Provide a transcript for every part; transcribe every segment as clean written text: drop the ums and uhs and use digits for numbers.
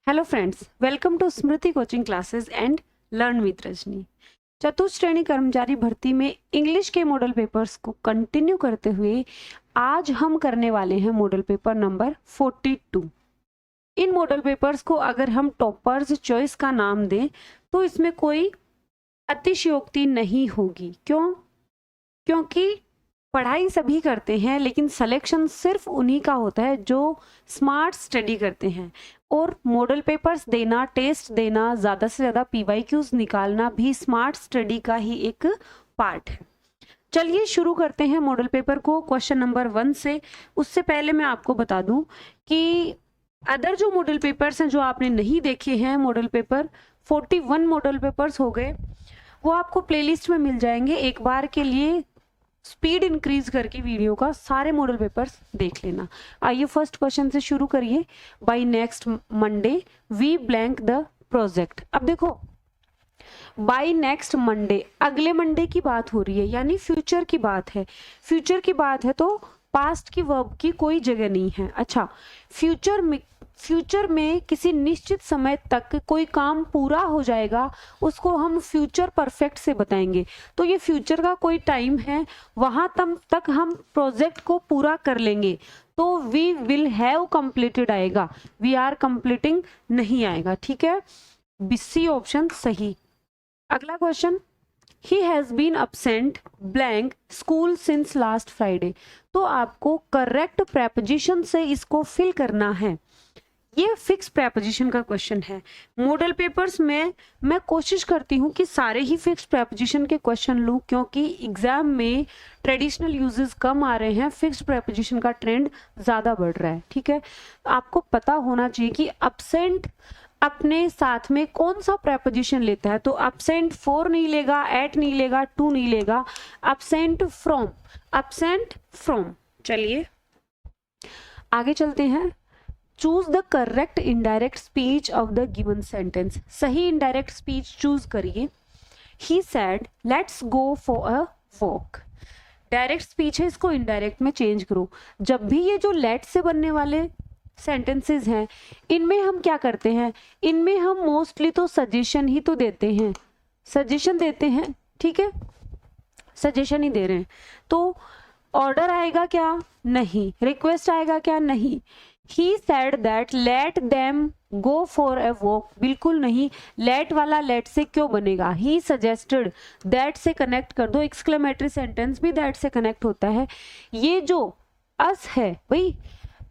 Hello friends, welcome to Smriti coaching classes and learn with Rajni. चतुर्थ श्रेणी कर्मचारी भर्ती में इंग्लिश के मॉडल पेपर्स को कंटिन्यू करते हुए आज हम करने वाले हैं मॉडल पेपर नंबर 42। इन मॉडल पेपर्स को अगर हम टॉपर्स चॉइस का नाम दें तो इसमें कोई अतिशयोक्ति नहीं होगी। क्योंकि पढ़ाई सभी करते हैं, लेकिन सिलेक्शन सिर्फ उन्हीं का होता है जो स्मार्ट स्टडी करते हैं। और मॉडल पेपर्स देना, टेस्ट देना, ज़्यादा से ज़्यादा पीवाईक्यूज निकालना भी स्मार्ट स्टडी का ही एक पार्ट है। चलिए शुरू करते हैं मॉडल पेपर को क्वेश्चन नंबर 1 से। उससे पहले मैं आपको बता दूं कि अदर जो मॉडल पेपर्स हैं जो आपने नहीं देखे हैं, मॉडल पेपर 41 मॉडल पेपर्स हो गए, वो आपको प्लेलिस्ट में मिल जाएंगे। एक बार के लिए स्पीड इंक्रीज करके वीडियो का सारे मॉडल पेपर्स देख लेना। आइए फर्स्ट क्वेश्चन से शुरू करिए। By next Monday we blank the project. अब देखो, बाय नेक्स्ट मंडे, अगले मंडे की बात हो रही है, यानी फ्यूचर की बात है। फ्यूचर की बात है तो पास्ट की वर्ब की कोई जगह नहीं है। अच्छा, फ्यूचर में किसी निश्चित समय तक कोई काम पूरा हो जाएगा, उसको हम फ्यूचर परफेक्ट से बताएंगे। तो ये फ्यूचर का कोई टाइम है, वहां तक हम प्रोजेक्ट को पूरा कर लेंगे, तो वी विल हैव कंप्लीटेड आएगा, वी आर कंप्लीटिंग नहीं आएगा। ठीक है, सी ऑप्शन सही। अगला question, he has been absent blank school since last Friday. तो आपको करेक्ट प्रेपोजिशन से इसको फिल करना है। ये फिक्स प्रेपोजिशन का क्वेश्चन है। मॉडल पेपर्स में मैं कोशिश करती हूँ कि सारे ही फिक्स प्रेपोजिशन के क्वेश्चन लूँ, क्योंकि एग्जाम में ट्रेडिशनल यूजेस कम आ रहे हैं, फिक्स प्रेपोजिशन का ट्रेंड ज़्यादा बढ़ रहा है। ठीक है, आपको पता होना चाहिए कि absent अपने साथ में कौन सा प्रेपोजिशन लेता है। तो absent for नहीं लेगा, at नहीं लेगा, to नहीं लेगा, absent from। चलिए आगे चलते हैं। Choose the correct indirect speech of the given sentence. सही इनडायरेक्ट स्पीच चूज करिए। He said let's go for a walk. Direct speech है, इसको इनडायरेक्ट में चेंज करो। जब भी ये जो लेट से बनने वाले सेंटेंसेस हैं, इनमें हम क्या करते हैं, इनमें हम मोस्टली तो सजेशन ही तो देते हैं, सजेशन देते हैं। ठीक है, सजेशन ही दे रहे हैं। तो ऑर्डर आएगा क्या? नहीं। रिक्वेस्ट आएगा क्या? नहीं। He said that let them go for a walk। बिल्कुल नहीं। let वाला let से क्यों बनेगा? He suggested, that से कनेक्ट कर दो। एक्सक्लेमेटरी सेंटेंस भी that से कनेक्ट होता है। ये जो us है भाई,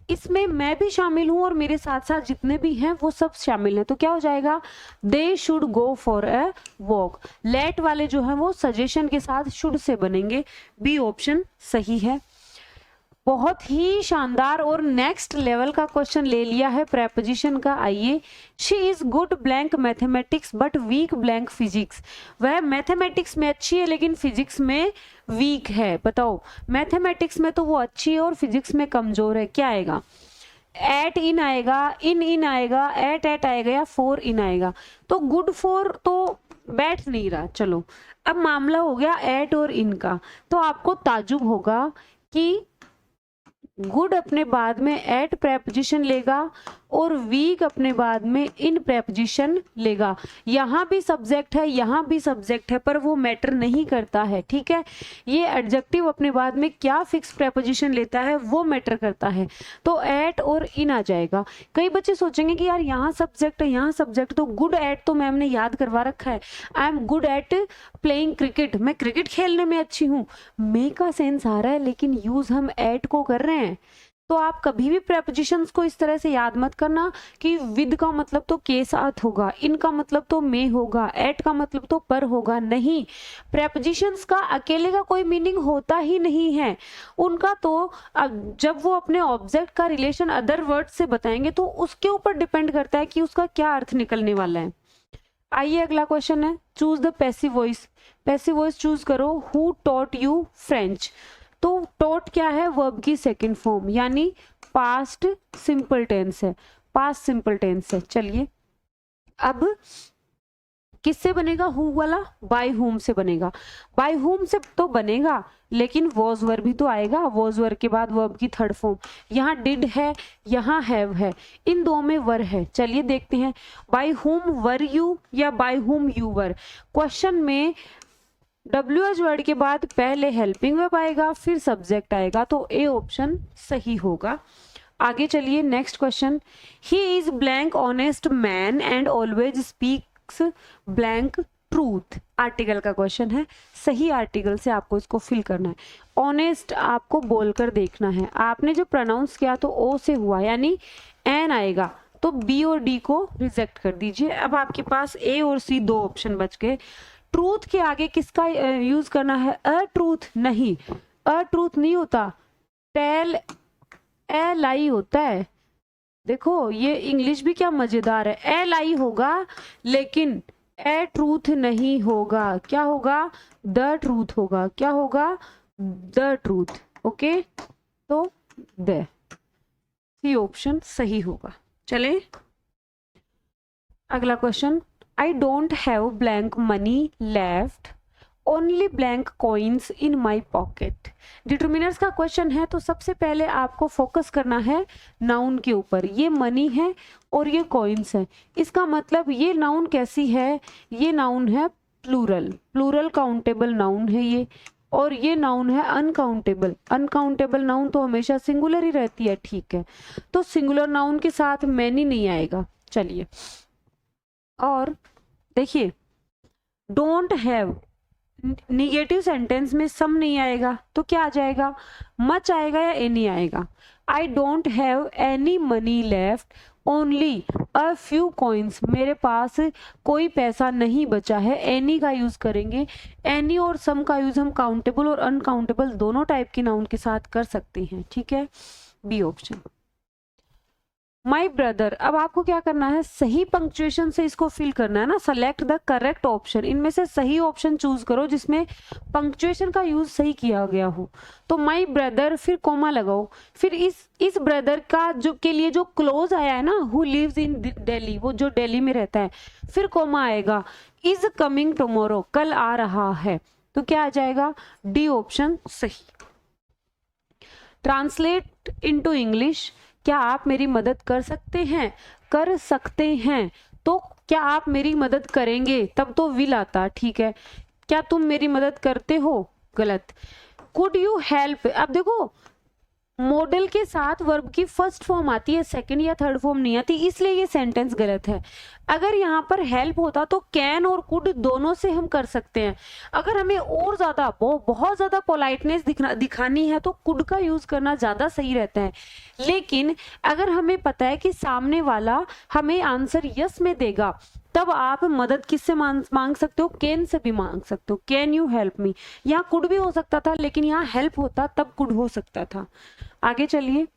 इसमें मैं भी शामिल हूं और मेरे साथ साथ जितने भी हैं वो सब शामिल हैं। तो क्या हो जाएगा? They should go for a walk. Late वाले जो है वो सजेशन के साथ शुड से बनेंगे। बी ऑप्शन सही है। बहुत ही शानदार और नेक्स्ट लेवल का क्वेश्चन ले लिया है प्रेपोजिशन का। आइए, she is good blank mathematics but weak blank physics. वह मैथमेटिक्स में अच्छी है लेकिन फिजिक्स में वीक है। बताओ, मैथमेटिक्स में तो वो अच्छी है और फिजिक्स में कमजोर है। क्या आएगा? एट इन आएगा, इन आएगा, एट आएगा या फोर इन आएगा। तो गुड फोर तो बैठ नहीं रहा। चलो, अब मामला हो गया एट और इन का। तो आपको ताजुब होगा कि गुड अपने बाद में एट प्रेपोजिशन लेगा और वीक अपने बाद में इन प्रेपोजिशन लेगा। यहाँ भी सब्जेक्ट है, यहाँ भी सब्जेक्ट है, पर वो मैटर नहीं करता है। ठीक है, ये एडजेक्टिव अपने बाद में क्या फिक्स प्रेपोजिशन लेता है वो मैटर करता है। तो एट और इन आ जाएगा। कई बच्चे सोचेंगे कि यार यहाँ सब्जेक्ट है, यहाँ सब्जेक्ट, तो गुड एट तो मैम ने याद करवा रखा है। I am good at playing cricket, मैं क्रिकेट खेलने में अच्छी हूँ। मे का सेंस आ रहा है लेकिन यूज हम एट को कर रहे हैं। तो आप कभी भी प्रेपोजिशंस को इस तरह से याद मत करना कि विद का मतलब तो के साथ होगा, इन का मतलब तो में होगा, एट का मतलब तो पर होगा। नहीं, प्रेपोजिशंस का अकेले का कोई मीनिंग होता ही नहीं है। उनका तो जब वो अपने ऑब्जेक्ट का रिलेशन अदर वर्ड से बताएंगे तो उसके ऊपर डिपेंड करता है कि उसका क्या अर्थ निकलने वाला है। आइए अगला क्वेश्चन है, choose the passive voice. Passive voice choose करो। Who taught you French. तो टॉट क्या है? वर्ब की सेकंड फॉर्म, यानी पास्ट सिंपल टेंस है, पास्ट सिंपल टेंस है। चलिए, अब किससे बनेगा? हु वाला बाय हुम से बनेगा। बाय हुम से तो बनेगा, लेकिन वॉज वर्ब भी तो आएगा। वॉज वर्ब के बाद वर्ब की थर्ड फॉर्म, यहाँ डिड है, यहाँ हैव है, इन दो में वर है। चलिए देखते हैं, बाय हुम वर यू या by whom you were. Question में WH वर्ड के बाद पहले हेल्पिंग वर्ब आएगा, फिर सब्जेक्ट आएगा, तो ए ऑप्शन सही होगा। आगे चलिए next question, he is blank honest man and always speaks blank truth. Article का क्वेश्चन है, सही आर्टिकल से आपको इसको फिल करना है। ऑनेस्ट आपको बोलकर देखना है, आपने जो प्रोनाउंस किया तो ओ से हुआ, यानी एन आएगा, तो बी और डी को रिजेक्ट कर दीजिए। अब आपके पास ए और सी दो ऑप्शन बच गए। ट्रूथ के आगे किसका यूज करना है? अ ट्रूथ नहीं, अ ट्रूथ नहीं होता, टेल ए लाई होता है। देखो ये इंग्लिश भी क्या मजेदार है, ए लाई होगा लेकिन ए ट्रूथ नहीं होगा, क्या होगा? द ट्रूथ होगा। क्या होगा? The truth. ओके, तो द सी ऑप्शन सही होगा। चले अगला question, I don't have blank money left, only blank coins in my pocket. Determiners का क्वेश्चन है, तो सबसे पहले आपको फोकस करना है नाउन के ऊपर। ये मनी है और ये कॉइन्स है, इसका मतलब ये नाउन कैसी है? ये नाउन है प्लूरल, प्लूरल काउंटेबल नाउन है ये, और ये नाउन है अनकाउंटेबल। अनकाउंटेबल नाउन तो हमेशा सिंगुलर ही रहती है, ठीक है, तो सिंगुलर नाउन के साथ मैनी नहीं आएगा। चलिए, और देखिए डोंट हैव निगेटिव सेंटेंस में सम नहीं आएगा, तो क्या आ जाएगा? मच आएगा या एनी आएगा? I don't have any money left, only a few coins, मेरे पास कोई पैसा नहीं बचा है। एनी का यूज करेंगे, एनी और सम का यूज हम काउंटेबल और अनकाउंटेबल दोनों टाइप के नाउन के साथ कर सकते हैं, ठीक है, बी ऑप्शन। माई ब्रदर, अब आपको क्या करना है? सही पंक्चुएशन से इसको फिल करना है ना, सेलेक्ट द करेक्ट ऑप्शन, इनमें से सही ऑप्शन चूज करो जिसमें पंक्चुएशन का यूज सही किया गया हो। तो माई ब्रदर फिर कोमा लगाओ, फिर इस ब्रदर का जो के लिए जो क्लोज आया है ना, हु लिव्स इन दिल्ली, वो जो दिल्ली में रहता है, फिर कोमा आएगा, इज कमिंग टुमारो, कल आ रहा है, तो क्या आ जाएगा? डी ऑप्शन सही। ट्रांसलेट इनटू इंग्लिश, क्या आप मेरी मदद कर सकते हैं? कर सकते हैं, तो क्या आप मेरी मदद करेंगे? तब तो विल आता, ठीक है। क्या तुम मेरी मदद करते हो? गलत। कुड यू हेल्प, अब देखो मॉडल के साथ वर्ब की फर्स्ट फॉर्म आती है, सेकंड या थर्ड फॉर्म नहीं आती, इसलिए ये सेंटेंस गलत है। अगर यहाँ पर हेल्प होता तो कैन और कुड दोनों से हम कर सकते हैं। अगर हमें और ज्यादा बहुत ज्यादा पोलाइटनेस दिखानी है तो कुड का यूज करना ज्यादा सही रहता है। लेकिन अगर हमें पता है कि सामने वाला हमें आंसर यस में देगा, तब आप मदद किससे मांग सकते हो? कैन से भी मांग सकते हो, कैन यू हेल्प मी। यहाँ कुड भी हो सकता था, लेकिन यहाँ हेल्प होता तब कुड हो सकता था। आगे चलिए,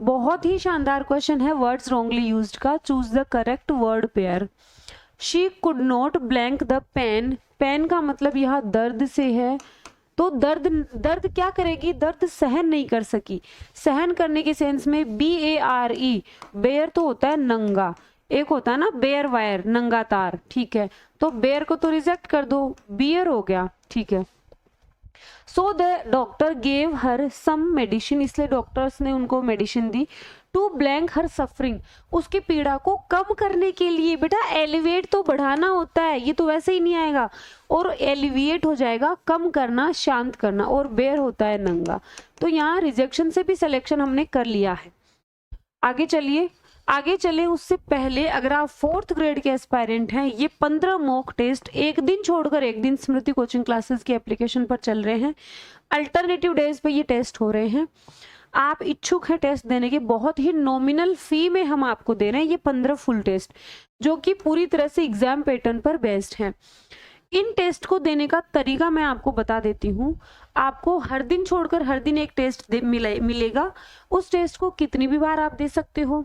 बहुत ही शानदार क्वेश्चन है वर्ड्स रॉन्गली यूज्ड का, choose the correct word pair. She could not blank the pen, pen का मतलब यहाँ दर्द से है, तो दर्द क्या करेगी? दर्द सहन नहीं कर सकी। सहन करने के सेंस में BARE, बेयर तो होता है नंगा, एक होता है ना बेयर वायर, नंगा तार, ठीक है, तो बेयर को तो रिजेक्ट कर दो, बियर हो गया, ठीक है। So the doctor gave her some medicine, इसलिए डॉक्टर्स ने उनको मेडिसिन दी। टू ब्लैंक हर सफरिंग, उसकी पीड़ा को कम करने के लिए। बेटा एलिवेट तो बढ़ाना होता है, ये तो वैसे ही नहीं आएगा, और एलिविएट हो जाएगा कम करना, शांत करना, और बेयर होता है नंगा, तो यहाँ रिजेक्शन से भी सिलेक्शन हमने कर लिया है। आगे चलिए, आगे चले उससे पहले अगर आप 4th ग्रेड के एस्पायरेंट हैं, ये 15 मॉक टेस्ट एक दिन छोड़कर एक दिन स्मृति कोचिंग क्लासेस की एप्लीकेशन पर चल रहे हैं। अल्टरनेटिव डेज पे ये टेस्ट हो रहे हैं। आप इच्छुक हैं टेस्ट देने के, बहुत ही नॉमिनल फी में हम आपको दे रहे हैं ये 15 फुल टेस्ट, जो कि पूरी तरह से एग्जाम पैटर्न पर बेस्ड हैं। इन टेस्ट को देने का तरीका मैं आपको बता देती हूँ। आपको हर दिन छोड़कर हर दिन एक टेस्ट मिलेगा। उस टेस्ट को कितनी भी बार आप दे सकते हो,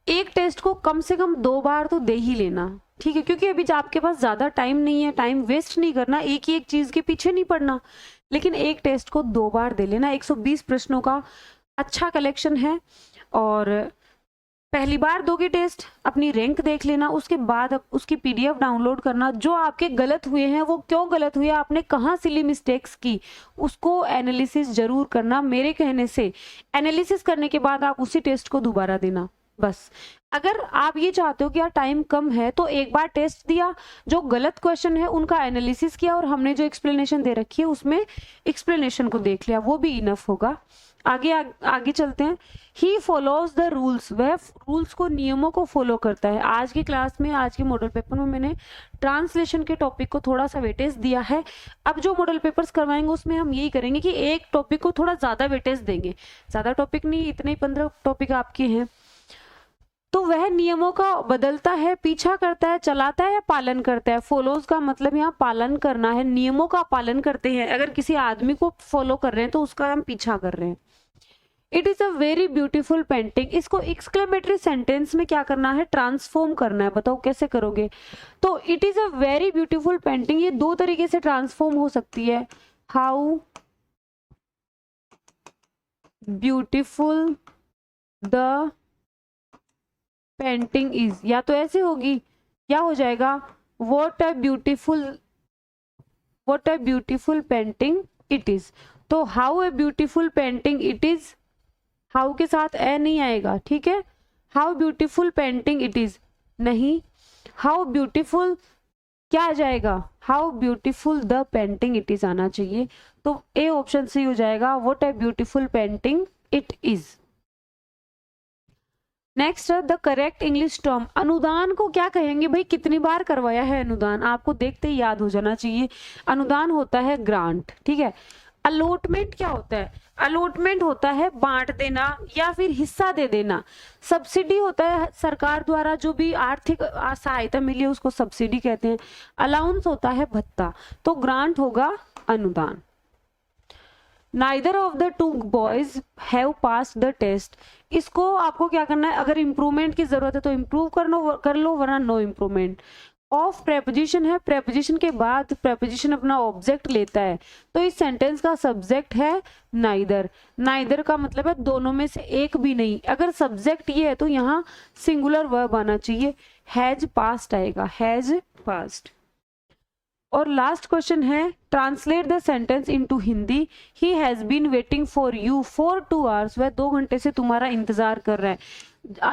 एक टेस्ट को कम से कम 2 बार तो दे ही लेना, ठीक है, क्योंकि अभी आपके पास ज्यादा टाइम नहीं है, टाइम वेस्ट नहीं करना, एक ही एक चीज के पीछे नहीं पड़ना, लेकिन एक टेस्ट को 2 बार दे लेना। 120 प्रश्नों का अच्छा कलेक्शन है, और पहली बार दोगे टेस्ट, अपनी रैंक देख लेना, उसके बाद उसकी पीडीएफ डाउनलोड करना, जो आपके गलत हुए हैं वो क्यों गलत हुए, आपने कहाँ सिली मिस्टेक्स की, उसको एनालिसिस जरूर करना। मेरे कहने से एनालिसिस करने के बाद आप उसी टेस्ट को दोबारा देना बस। अगर आप ये चाहते हो कि यार टाइम कम है तो एक बार टेस्ट दिया, जो गलत क्वेश्चन है उनका एनालिसिस किया और हमने जो एक्सप्लेनेशन दे रखी है उसमें एक्सप्लेनेशन को देख लिया, वो भी इनफ होगा। आगे चलते हैं। ही फॉलोज द रूल्स, वह रूल्स को, नियमों को फॉलो करता है। आज की क्लास में, आज के मॉडल पेपर में मैंने ट्रांसलेशन के टॉपिक को थोड़ा सा वेटेज दिया है। अब जो मॉडल पेपर्स करवाएंगे उसमें हम यही करेंगे कि एक टॉपिक को थोड़ा ज़्यादा वेटेज देंगे, ज़्यादा टॉपिक नहीं, इतने 15 टॉपिक आपके हैं। तो वह नियमों का बदलता है, पीछा करता है, चलाता है या पालन करता है। फॉलोज का मतलब यहाँ पालन करना है, नियमों का पालन करते हैं। अगर किसी आदमी को फॉलो कर रहे हैं तो उसका हम पीछा कर रहे हैं। It is a very beautiful painting, इसको एक्सक्लेमेटरी सेंटेंस में क्या करना है, ट्रांसफॉर्म करना है। बताओ कैसे करोगे। तो it is a very beautiful painting, ये दो तरीके से ट्रांसफॉर्म हो सकती है। How beautiful the painting is, या तो ऐसे होगी, क्या हो जाएगा, what a beautiful painting it is. तो how a beautiful painting it is, how के साथ ए नहीं आएगा, ठीक है। How beautiful painting it is नहीं, हाउ ब्यूटीफुल क्या आ जाएगा, how beautiful the painting it is आना चाहिए। तो ए ऑप्शन सही हो जाएगा, what A beautiful painting it is. Next the correct English term, अनुदान को क्या कहेंगे भाई, कितनी बार करवाया है अनुदान, आपको देखते ही याद हो जाना चाहिए। अनुदान होता है ग्रांट, ठीक है। अलॉटमेंट क्या होता है, अलॉटमेंट होता है बांट देना या फिर हिस्सा दे देना। सब्सिडी होता है सरकार द्वारा जो भी आर्थिक सहायता मिली है उसको सब्सिडी कहते हैं। अलाउंस होता है भत्ता, तो ग्रांट होगा अनुदान। Neither of the two boys have passed the test, इसको आपको क्या करना है, अगर इम्प्रूवमेंट की जरूरत है तो इम्प्रूव कर लो वरना नो इम्प्रूवमेंट। ऑफ प्रेपोजिशन है, प्रेपोजिशन के बाद प्रेपोजिशन अपना ऑब्जेक्ट लेता है, तो इस सेंटेंस का सब्जेक्ट है नाइदर। नाइदर का मतलब है दोनों में से एक भी नहीं। अगर सब्जेक्ट ये है तो यहाँ सिंगुलर वर्ब आना चाहिए, हैज पास्ट आएगा, हैज पास्ट। और लास्ट क्वेश्चन है, translate the sentence into Hindi. He has been waiting for you for 2 hours, वह 2 घंटे से तुम्हारा इंतजार कर रहा है।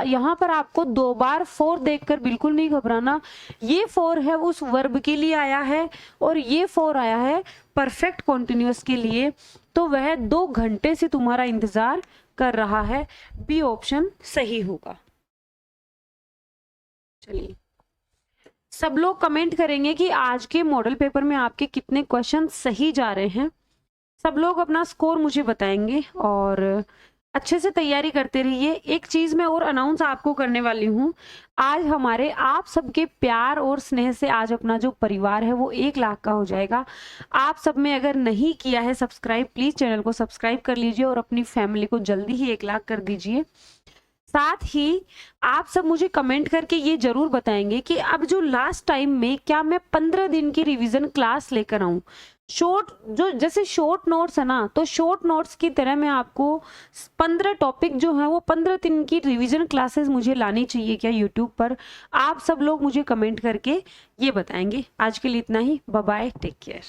यहाँ पर आपको 2 बार फॉर देखकर बिल्कुल नहीं घबराना। ये फॉर है उस वर्ब के लिए आया है और ये फॉर आया है परफेक्ट कॉन्टिन्यूअस के लिए, तो वह 2 घंटे से तुम्हारा इंतजार कर रहा है। बी ऑप्शन सही होगा। चलिए, सब लोग कमेंट करेंगे कि आज के मॉडल पेपर में आपके कितने क्वेश्चन सही जा रहे हैं। सब लोग अपना स्कोर मुझे बताएंगे और अच्छे से तैयारी करते रहिए। एक चीज मैं और अनाउंस आपको करने वाली हूँ, आज हमारे आप सबके प्यार और स्नेह से आज अपना जो परिवार है वो 1 लाख का हो जाएगा। आप सब में अगर नहीं किया है सब्सक्राइब, प्लीज चैनल को सब्सक्राइब कर लीजिए और अपनी फैमिली को जल्दी ही 1 लाख कर दीजिए। साथ ही आप सब मुझे कमेंट करके ये जरूर बताएंगे कि अब जो लास्ट टाइम में क्या मैं 15 दिन की रिवीजन क्लास लेकर आऊं। शॉर्ट, जो जैसे शॉर्ट नोट्स है ना, तो शॉर्ट नोट्स की तरह मैं आपको 15 टॉपिक जो है वो 15 दिन की रिवीजन क्लासेस मुझे लानी चाहिए क्या यूट्यूब पर। आप सब लोग मुझे कमेंट करके ये बताएंगे। आज के लिए इतना ही, बाय बाय, टेक केयर।